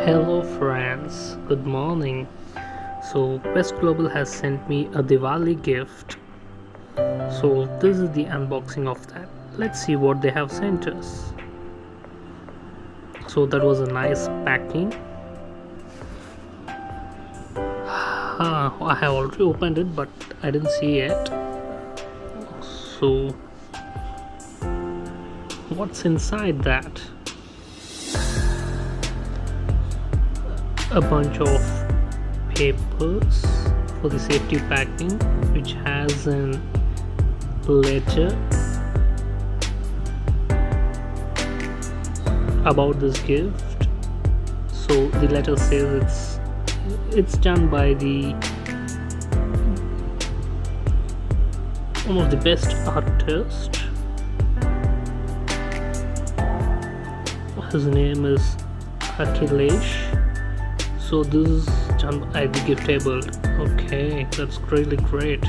Hello friends, good morning. So Quest Global has sent me a Diwali gift. So this is the unboxing of that. Let's see what they have sent us. So that was a nice packing. I have already opened it but I didn't see it. So what's inside that? A bunch of papers for the safety packing, which has an letter about this gift. So the letter says it's done by one of the best artists. His name is Akhilesh. So this is done by the giftable. Okay, that's really great.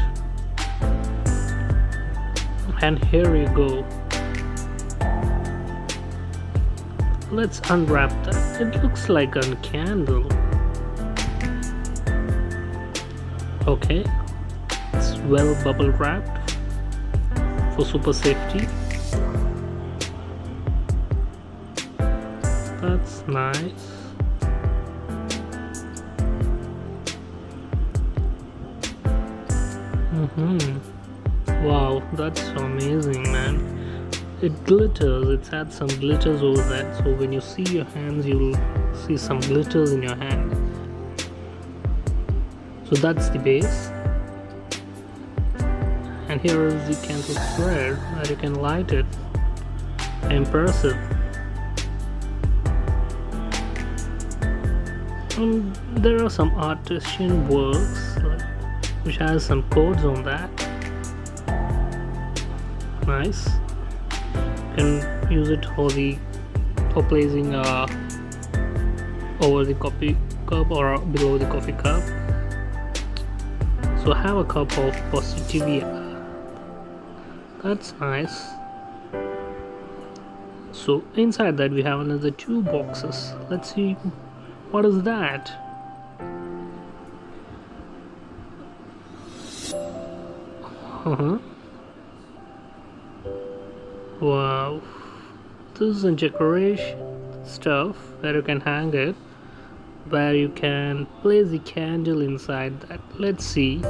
And here you go. Let's unwrap that. It looks like a candle. Okay, it's well bubble wrapped for super safety. That's nice. Wow, that's so amazing, man. It glitters. It's had some glitters over that, so when you see your hands you'll see some glitters in your hand. So that's the base, and here is the candle thread that you can light it. Impressive. There are some artisan works which has some codes on that. Nice. You can use it for placing over the coffee cup or below the coffee cup. So have a cup of positivity. That's nice. So inside that we have another two boxes. Let's see what is that. Wow, this is a decoration stuff where you can hang it, where you can place the candle inside that. Let's see.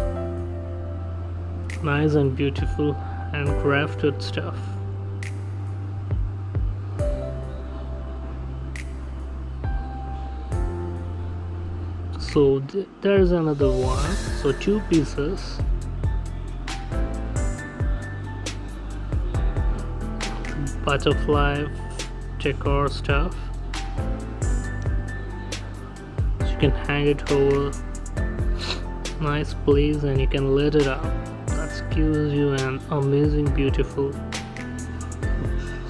Nice and beautiful and crafted stuff. So there's another one. So two pieces. Butterfly decor stuff, so you can hang it over nice place and you can lit it up. That gives you an amazing beautiful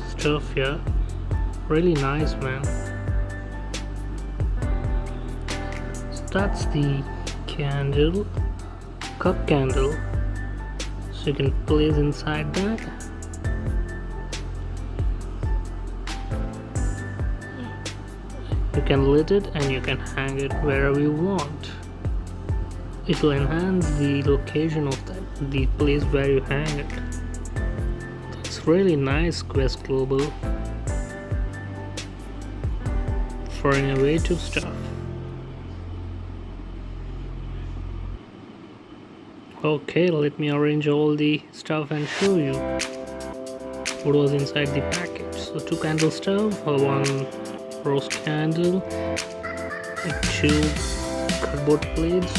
stuff here. Really nice, man. So that's the candle, cup candle, so you can place inside that. You can lit it and you can hang it wherever you want. It will enhance the location of the place where you hang it. It's really nice, Quest Global, for innovative stuff. Okay, let me arrange all the stuff and show you what was inside the package. So two candle stuff, one rose candle, two cardboard plates.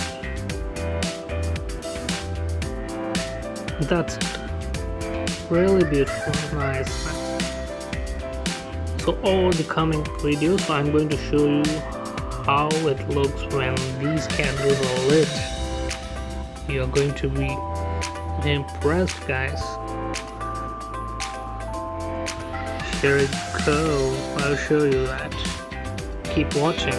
That's it. Really beautiful, nice. So over the coming videos I'm going to show you how it looks when these candles are lit. You are going to be impressed, guys. Here it goes. I'll show you that. Keep watching.